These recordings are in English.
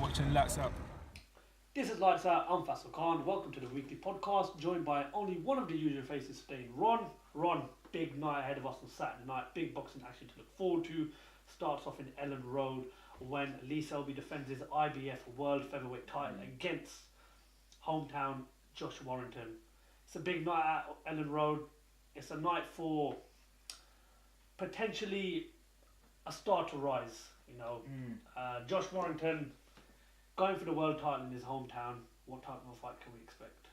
watching Lights Up. This is Lights Out. I'm Faisal Khan. Welcome to the weekly podcast, joined by only one of the usual faces today, Ron. Ron, big night ahead of us on Saturday night. Big boxing action to look forward to. Starts off in Ellen Road when Lee Selby defends his IBF World Featherweight title against hometown Josh Warrington. It's a big night at Ellen Road. It's a night for potentially a star to rise. Josh Warrington going for the world title in his hometown. What type of a fight can we expect?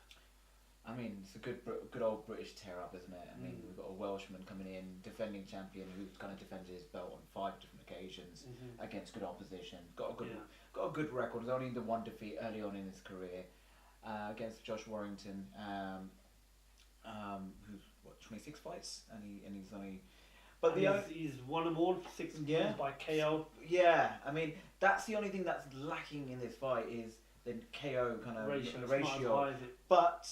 I mean, it's a good old British tear-up, isn't it? I mean, we've got a Welshman coming in, defending champion, who's kind of defended his belt on 5 different occasions against good opposition. Got a good record. He's only the one defeat early on in his career against Josh Warrington, who's 26 fights, and he's only. But he's won them all, 6 wins by KO. Yeah, I mean that's the only thing that's lacking in this fight is the KO kind of ratio. But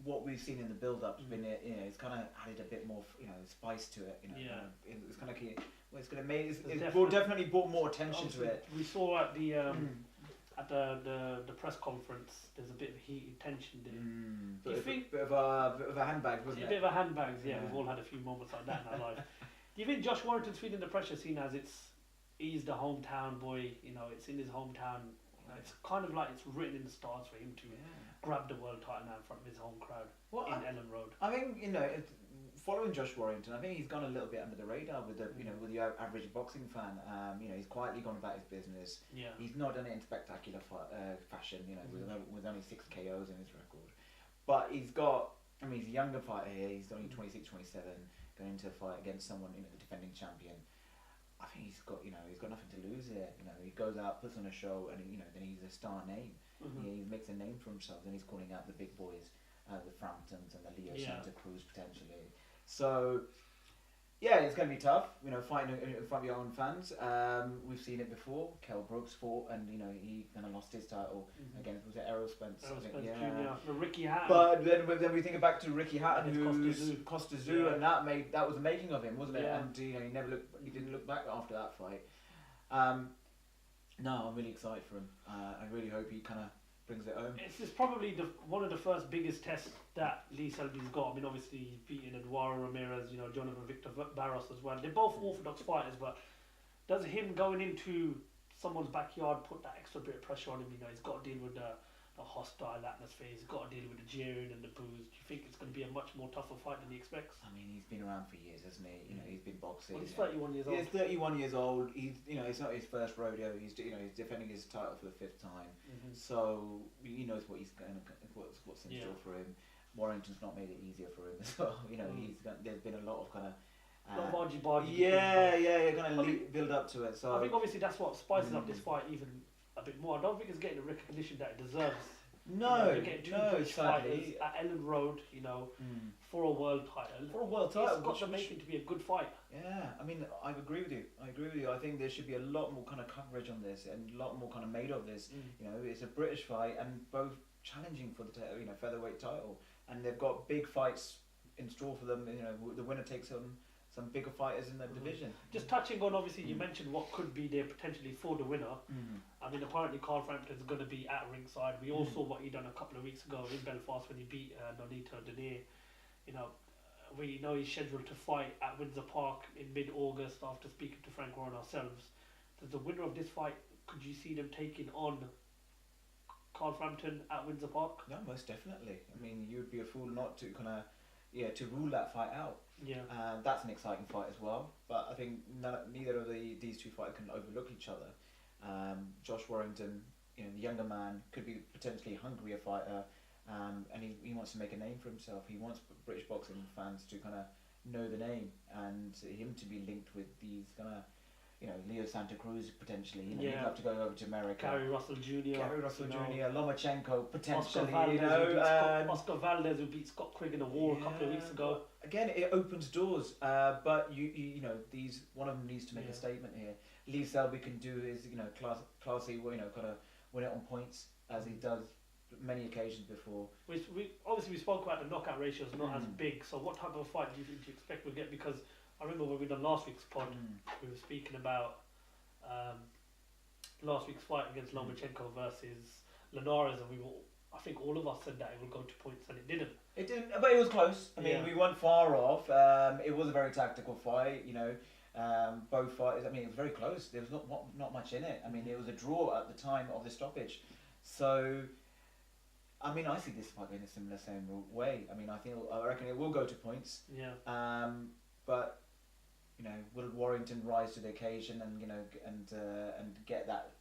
what we've seen in the build-up has been, it's kind of added a bit more, spice to it. It's kind of key. Well, it's definitely brought more attention to it. We saw at the press conference, there's a bit of heated tension there. Bit of a handbag, wasn't it? A bit of a handbag, yeah. We've all had a few moments like that in our life. Do you think Josh Warrington's feeling the pressure, seen as he's the hometown boy, it's in his hometown, it's kind of like it's written in the stars for him to grab the world title now in front of his home crowd in Ellen Road. I think, following Josh Warrington, I think he's gone a little bit under the radar with the average boxing fan. He's quietly gone about his business. Yeah. He's not done it in spectacular fashion, with only 6 KOs in his record. But he's a younger fighter here, he's only 26, 27, going into a fight against someone, the defending champion. I think he's got nothing to lose here. He goes out, puts on a show, and then he's a star name. He makes a name for himself. Then he's calling out the big boys, the Framptons and the Leo Santa Cruz potentially. So, it's going to be tough. Fighting in front of your own fans. We've seen it before. Kell Brooks fought, and he kind of lost his title against Errol Spence. Jr. Ricky Hatton. But then we think back to Ricky Hatton, who's Costa Zoo, and that was the making of him, wasn't it? And he didn't look back after that fight. No, I'm really excited for him. I really hope he kind of brings it home. It's probably one of the first biggest tests that Lee Selby's got. I mean, obviously he's beaten Eduardo Ramirez, Jonathan Victor Barros as well. They're both orthodox fighters, but does him going into someone's backyard put that extra bit of pressure on him? He's got to deal with the hostile atmosphere. He's got to deal with the jeering and the boos. Do you think it's going to be a much more tougher fight than he expects? I mean, he's been around for years, hasn't he? He's been boxing. Well, he's 31 years old. He's 31 years old. It's not his first rodeo. He's defending his title for the 5th time. So he knows what's in store for him. Warrington's not made it easier for him as well. There's been a lot of kind of. Argy-bargy. You're going to build up to it. So I think obviously that's what spices up this fight even a bit more. I don't think it's getting the recognition that it deserves. You're getting 2 British fighters at Ellen Road, for a world title. It's got the making to be a good fight. Yeah, I mean, I agree with you. I think there should be a lot more kind of coverage on this and a lot more kind of made of this. It's a British fight and both challenging for the featherweight title, and they've got big fights in store for them. The winner takes on some bigger fighters in the division. Just touching on, obviously, you mentioned what could be there potentially for the winner. I mean, apparently Carl Frampton's going to be at ringside. We all saw what he done a couple of weeks ago in Belfast when he beat Nonito Denier. We know he's scheduled to fight at Windsor Park in mid-August after speaking to Frank Warren ourselves. Does the winner of this fight, could you see them taking on Carl Frampton at Windsor Park? No, most definitely. I mean, you would be a fool not to to rule that fight out. Yeah. That's an exciting fight as well. But I think neither of these 2 fighters can overlook each other. Josh Warrington, the younger man, could be potentially a hungrier fighter, and he wants to make a name for himself. He wants British boxing fans to kind of know the name and him to be linked with these kind of. Leo Santa Cruz potentially. He'd have to go over to America. Gary Russell Jr. Lomachenko potentially. Oscar Valdez who beat Scott Quigg in a war a couple of weeks ago. Again, it opens doors. But these one of them needs to make a statement here. Lee Selby can do his classy, kind of win it on points as he does many occasions before. We spoke about the knockout ratios not as big. So what type of fight do you think you expect we'll get? Because I remember when we done last week's pod, we were speaking about last week's fight against Lomachenko versus Linares, and I think all of us said that it would go to points, and it didn't. It didn't, but it was close. I mean, we weren't far off. It was a very tactical fight, you know. Both fighters, I mean, it was very close. There was not much in it. I mean, it was a draw at the time of the stoppage. So, I mean, I see this fight going a similar same way. I mean, I reckon it will go to points. Yeah. But you know, will Warrington rise to the occasion and and get that,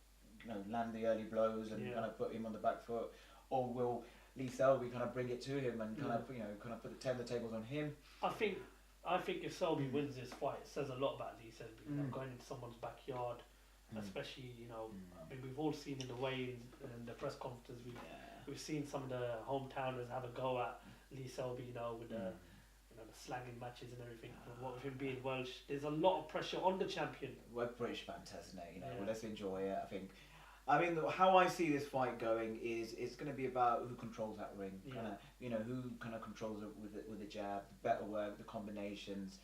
land the early blows and kind of put him on the back foot, or will Selby kind of bring it to him and kind of turn the tables on him? I think if Selby wins this fight, it says a lot about Selby. Going into someone's backyard, especially I mean, we've all seen in the weigh-ins and the press conferences, we've seen some of the hometowners have a go at Selby, with the slanging matches and everything. What with him being Welsh, there's a lot of pressure on the champion. We're British fans, isn't it? Well, let's enjoy it. I mean, how I see this fight going is it's going to be about who controls that ring. Who kind of controls it with the jab, the better work, the combinations,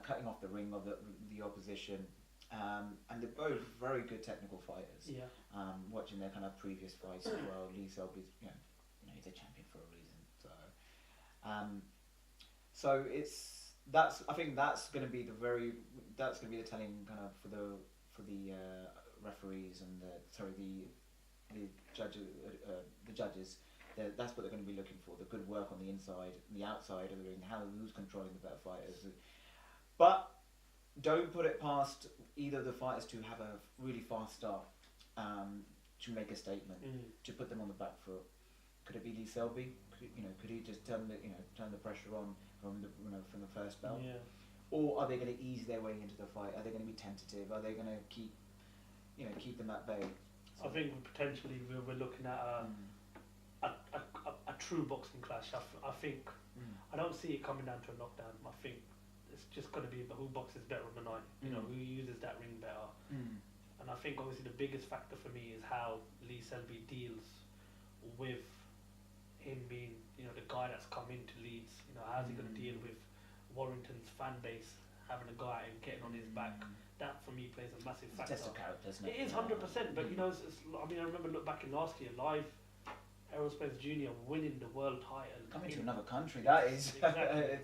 cutting off the ring of the opposition. And they're both very good technical fighters. Watching their kind of previous fights as well, Selby's, he's a champion for a reason. So I think that's going to be the telling kind of for the referees and the judges. That's what they're going to be looking for: the good work on the inside, and the outside of the ring, who's controlling the better fighters. But don't put it past either of the fighters to have a really fast start, to make a statement, to put them on the back foot. Could it be Selby? Could he just turn the pressure on from the first bell? Or are they going to ease their way into the fight? Are they going to be tentative? Are they going to keep them at bay? So I think potentially we're looking at a true boxing clash. I think I don't see it coming down to a knockdown. I think it's just going to be who boxes better on the night. Who uses that ring better. And I think obviously the biggest factor for me is how Selby deals with him being, the guy that's come into Leeds. How's he going to deal with Warrington's fan base having a go at him, getting on his back? That for me plays a massive factor. It's just a character, isn't it? It is 100%. But I remember look back in last year, live Aerospace Jr. winning the world title. Coming to another country, that is. Exactly.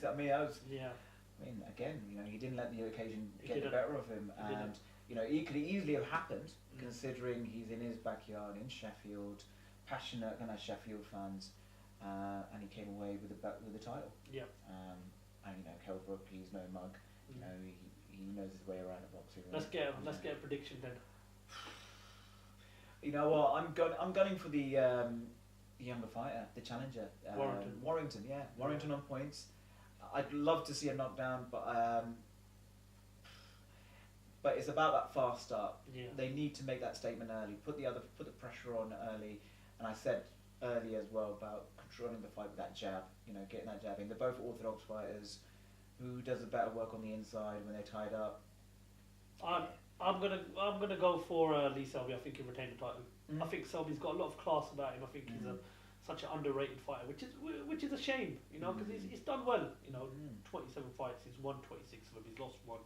Again, he didn't let the occasion get the better of him, and it could easily have happened, considering he's in his backyard in Sheffield, passionate kind of Sheffield fans. And he came away with the title. And Kelbrook, he's no mug. He knows his way around a boxing ring. Let's get a prediction then. You know what? I'm gunning for the younger fighter, the challenger. Warrington, Warrington on points. I'd love to see a knockdown, but it's about that fast start. They need to make that statement early. Put the pressure on early. And I said early as well about controlling the fight with that jab, getting that jab in. They're both orthodox fighters. Who does the better work on the inside when they're tied up? I'm gonna go for Selby. I think he'll retain the title. I think Selby's got a lot of class about him. I think he's such an underrated fighter, which is a shame, because he's done well. 27 fights, he's won 26 of them. He's lost 1.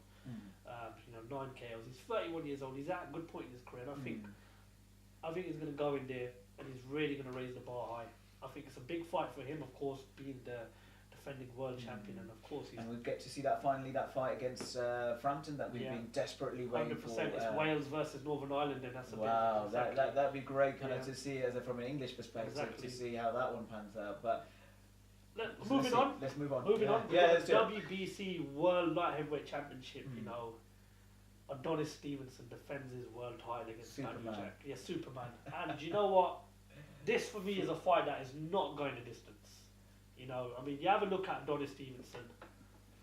9 KOs. He's 31 years old. He's at a good point in his career. And I think he's gonna go in there and he's really gonna raise the bar high. I think it's a big fight for him, of course, being the defending world champion, and of course and we'll get to see that fight against Frampton that we've been desperately waiting 100%. For. It's Wales versus Northern Ireland, and that's that'd be great to see from an English perspective to see how that one pans out. But let's move on. Moving on. Let's do WBC World Light Heavyweight Championship. Adonis Stevenson defends his world title against Badou. Superman. And you know what? This for me is a fight that is not going the distance. You have a look at Adonis Stevenson.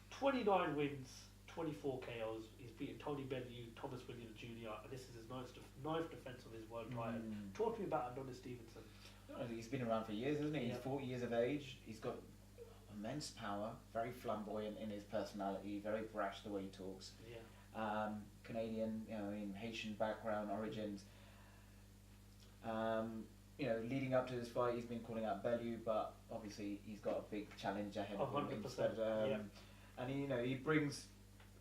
29 wins, 24 KOs. He's beaten Tony Bellew, Thomas Williams Jr. And this is his ninth defense of his world title. Talk to me about Adonis Stevenson. He's been around for years, hasn't he? He's 40 years of age. He's got immense power, very flamboyant in his personality, very brash the way he talks. Canadian, Haitian background, origins. Leading up to this fight, he's been calling out Bellew, but obviously he's got a big challenge ahead of him. 100%. And he brings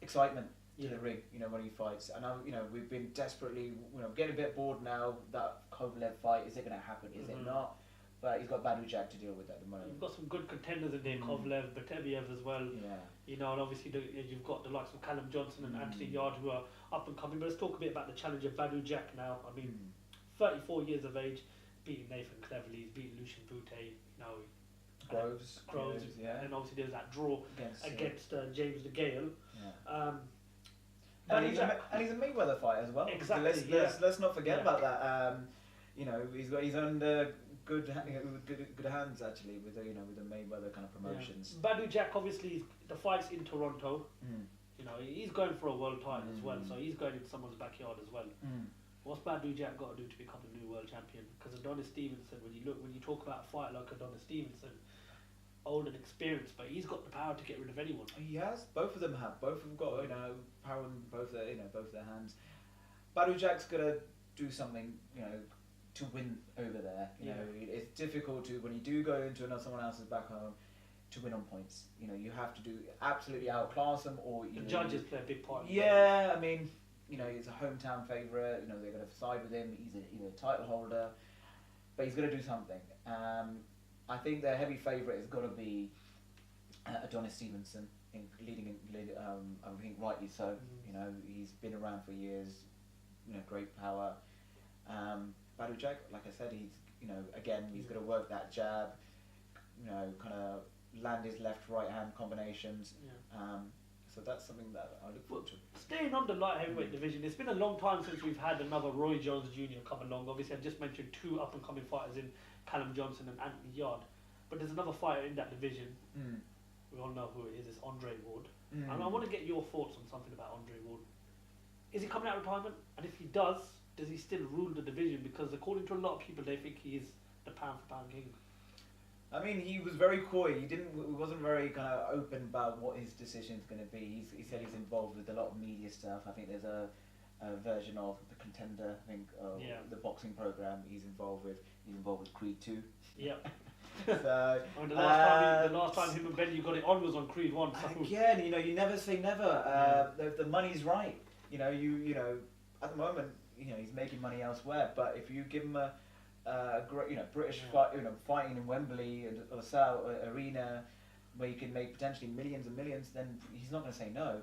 excitement. to the ring, you know, when he fights. And you know, we've been desperately, you know, getting a bit bored now. That Kovalev fight, is it going to happen? Is it not? But he's got Badou Jack to deal with at the moment. You've got some good contenders in there, Kovalev, Bateviev as well. Yeah. You know, and obviously you've got the likes of Callum Johnson and Anthony Yard who are up and coming. But let's talk a bit about the challenger Badou Jack now. I mean, 34 years of age, beating Nathan Cleverly, he's beating Lucian Bute, you know. Groves, yeah. And obviously there's that draw against James de Gale. Yeah. And he's a Mayweather fighter as well. Exactly. So let's not forget about that. You know, he's under good hands actually with the, you know, with the Mayweather kind of promotions. Yeah. Badou Jack, obviously the fight's in Toronto. You know, he's going for a world title as well, so he's going into someone's backyard as well. What's Badou Jack got to do to become the new world champion? Because Adonis Stevenson, when you talk about a fighter like Adonis Stevenson, old and experienced, but he's got the power to get rid of anyone. He has. Both of them have. Both have got, you know, power in both their, you know, both their hands. Badou Jack's gonna do something, you know, to win over there. You know, it's difficult to, when you do go into someone else's back home, to win on points. You know, you have to do absolutely outclass them, or the judges play a big part. Yeah, I mean, you know, he's a hometown favourite. You know, they're going to side with him. He's a title holder, but he's going to do something. I think their heavy favourite has got to be Adonis Stevenson, I think rightly so. You know, he's been around for years. You know, great power. Badou Jack, like I said, he's, you know, again, he's going to work that jab. You know, kind of land his left-right hand combinations. So that's something that I look forward to. Staying on the light heavyweight division, it's been a long time since we've had another Roy Jones Jr. come along. Obviously, I've just mentioned two up-and-coming fighters in Callum Johnson and Anthony Yard. But there's another fighter in that division. We all know who it is. It's Andre Ward. And I want to get your thoughts on something about Andre Ward. Is he coming out of retirement? And if he does he still rule the division? Because according to a lot of people, they think he is the pound-for-pound king. I mean, he was very coy. He wasn't very kind of open about what his decision's going to be. He said he's involved with a lot of media stuff. I think there's a version of the Contender, I think, the boxing program he's involved with. He's involved with Creed 2. Yep. So, I mean, the last time him and Benny got it on was on Creed 1. So. Again, you know, you never say never. The money's right. You know, you know, at the moment, you know, he's making money elsewhere. But if you give him a great, you know, British fight, you know, fighting in Wembley or LaSalle Arena, where you can make potentially millions and millions, then he's not going to say no.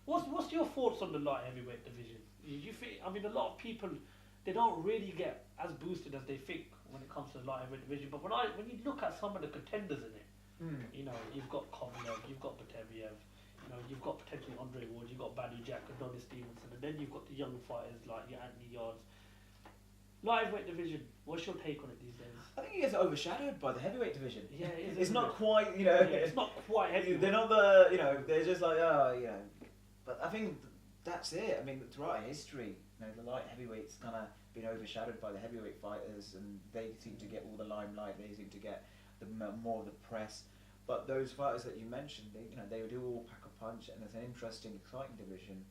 What's your thoughts on the light heavyweight division? You think? I mean, a lot of people, they don't really get as boosted as they think when it comes to the light heavyweight division. But when you look at some of the contenders in it, you know, you've got Kovalev, you've got Bateviev, you know, you've got potentially Andre Ward, you've got Badou Jack, Adonis Stevenson, and then you've got the young fighters like your Anthony Yards. Light heavyweight division, what's your take on it these days? I think he gets overshadowed by the heavyweight division. Yeah, it is. It's not quite, you know. It's not quite heavyweight. They're not the, you know, they're just like, you know. But I think that's it. I mean, throughout history, you know, the light heavyweights kind of been overshadowed by the heavyweight fighters, and they seem to get all the limelight. They seem to get more of the press. But those fighters that you mentioned, they do all pack a punch, and it's an interesting, exciting division.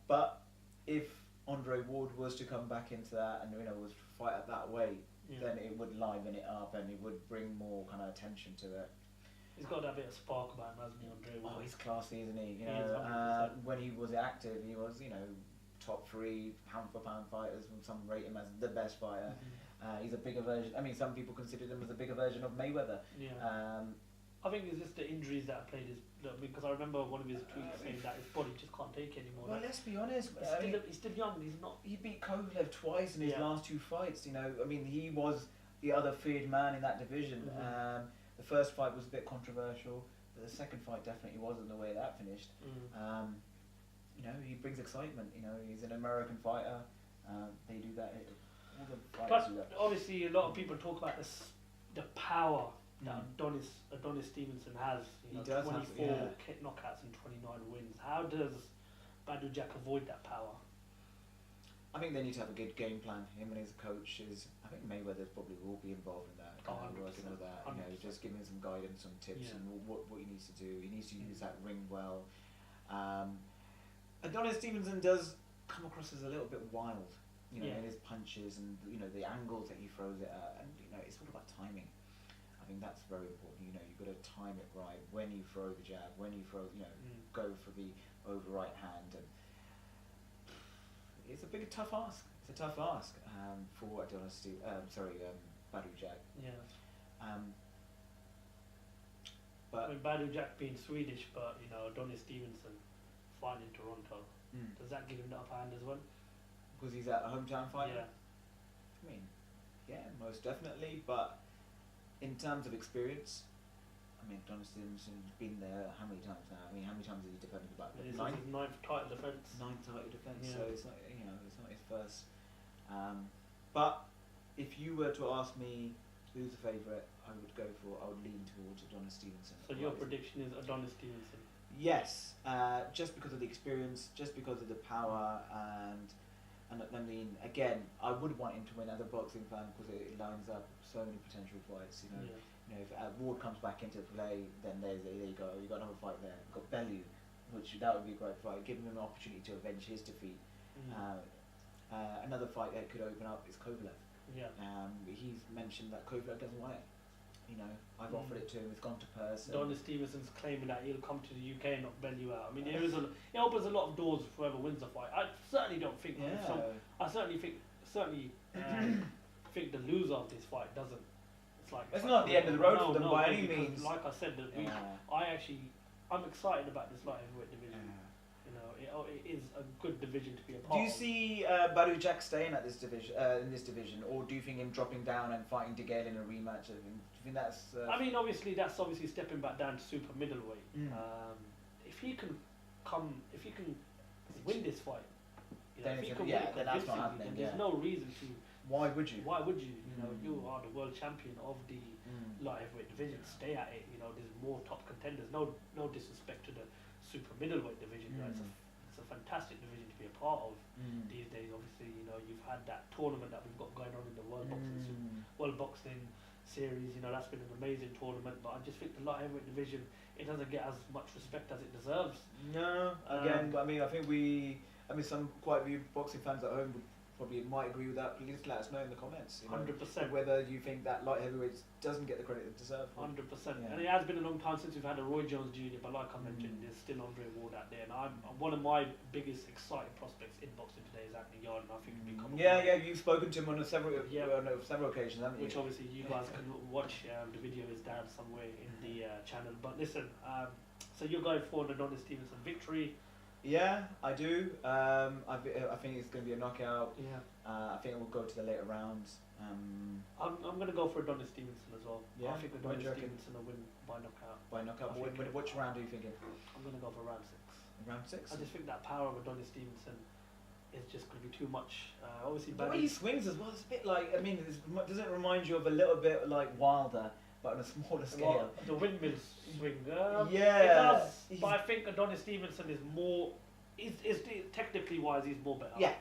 But if Andre Ward was to come back into that and, you know, was to fight it that way, then it would liven it up and it would bring more kind of attention to it. He's got that bit of spark about him, hasn't he, Andre Ward? Oh, he's classy, isn't he? You He know, is, when he was active, he was, you know, top 3 pound for pound fighters, and some rate him as the best fighter. He's a bigger version. I mean, some people consider him as a bigger version of Mayweather. I think it's just the injuries that played his. Because I remember one of his tweets saying that his body just can't take anymore. Well, let's be honest. He's still young. He's not. He beat Kovalev twice in his last 2 fights. You know, I mean, he was the other feared man in that division. The first fight was a bit controversial. The second fight definitely wasn't the way that finished. You know, he brings excitement. You know, he's an American fighter. They do that. All the fighters do that. Obviously, a lot of people talk about the power that Adonis Stevenson has. You know, he does 24 have, knockouts and 29 wins. How does Badou Jack avoid that power? I think they need to have a good game plan. Him and his coaches. I think Mayweather probably will be involved in that. Working with that. You know, just giving him some guidance, some tips, and what he needs to do. He needs to use that ring well. Adonis Stevenson does come across as a little bit wild. You know, in his punches and, you know, the angles that he throws it at, and, you know, it's all about timing. I think that's very important. You know, you've got to time it right when you throw the jab, when you throw, go for the over right hand, and it's a tough ask. It's a tough ask for Adonis Badou Jack. Yeah. But Badou Jack being Swedish, but Adonis Stevenson fighting in Toronto. Does that give him the upper hand as well? Because he's a hometown fighter. Yeah. I mean, yeah, most definitely. But in terms of experience, I mean, Adonis Stevenson's been there how many times now? I mean, how many times has he defended about? It's his ninth title defence. Ninth title defence. Yeah. So it's not, it's not his first. But if you were to ask me who's the favourite, I would lean towards Adonis Stevenson. So your prediction is Adonis Stevenson? Yes, just because of the experience, just because of the power, and I mean, again, I would want him to win as a boxing fan because it lines up so many potential fights. If Ward comes back into play, then there you go. You got another fight there. You've got Badou, that would be a great fight, giving him an opportunity to avenge his defeat. Another fight that could open up is Kovalev. Yeah. He's mentioned that Kovalev doesn't want it. I've offered it to him. It's gone to purse. Adonis Stevenson's claiming that he'll come to the UK and knock Badou out. I mean, it opens a lot of doors for whoever wins the fight. I certainly don't think. Yeah. I certainly think think the loser of this fight doesn't. It's not the end of the road for them by any means. Like I said, I'm excited about this light heavyweight division. It is a good division to be a part of. Do you see Badou Jack staying at this division, in this division, or do you think him dropping down and fighting De Gale in a rematch? Do you think that's? I mean, that's obviously stepping back down to super middleweight. If he can win this fight, then that's not happening. There's no reason to. Why would you? You are the world champion of the light heavyweight division. Stay at it. There's more top contenders. No disrespect to the super middleweight division. It's a fantastic division to be a part of these days. Obviously, you've had that tournament that we've got going on in the World Boxing Series. That's been an amazing tournament. But I just think the light heavyweight division, it doesn't get as much respect as it deserves. No, again, I mean, some quite a few boxing fans at home would probably might agree with that. Please let us know in the comments. 100%. Whether you think that light heavyweight doesn't get the credit it deserves. 100%. Yeah. And it has been a long time since we've had a Roy Jones Jr. But like I mentioned, there's still Andre Ward out there, and one of my biggest exciting prospects in boxing today is Anthony Yarde, and I think he'll be coming. Yeah, you've spoken to him on several occasions, haven't you? Which obviously you guys can watch. The video is down somewhere in the channel. But listen, so you're going for an Adonis Stevenson victory. Yeah, I do. I think it's going to be a knockout. Yeah. I think it will go to the later rounds. I'm going to go for Adonis Stevenson as well. Yeah. I think Adonis Stevenson will win by knockout. By knockout. Which round are you thinking? I'm going to go for round 6. Round 6? I just think that power of Adonis Stevenson is just going to be too much. Obviously, the way he swings as well, it's a bit like, doesn't it remind you of a little bit like Wilder, but on a smaller scale? The windmill swing. Yeah. It does. But I think Adonis Stevenson is more. Is technically wise, he's more better. Yeah.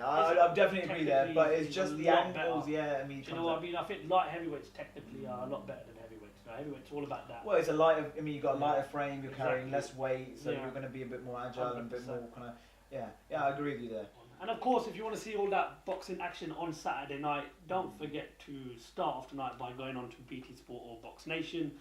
I definitely agree there, but it's just the angles. Better. Yeah, I mean, do you know what I mean? I think light heavyweights technically are a lot better than heavyweights. Heavyweights all about that. Well, it's you've got a lighter frame, you're carrying less weight, so you're going to be a bit more agile 100%. And a bit more kind of. Yeah, I agree with you there. And of course, if you want to see all that boxing action on Saturday night, don't forget to start off tonight by going on to BT Sport or Box Nation,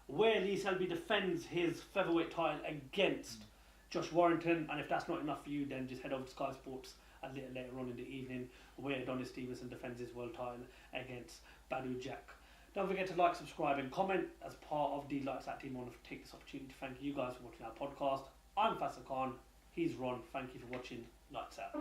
where Lee Selby defends his featherweight title against Josh Warrington. And if that's not enough for you, then just head over to Sky Sports a little later on in the evening, where Adonis Stevenson defends his world title against Badou Jack. Don't forget to like, subscribe and comment. As part of the Lights Out team, I want to take this opportunity to thank you guys for watching our podcast. I'm Faisal Khan. He's Ron. Thank you for watching Lights Out.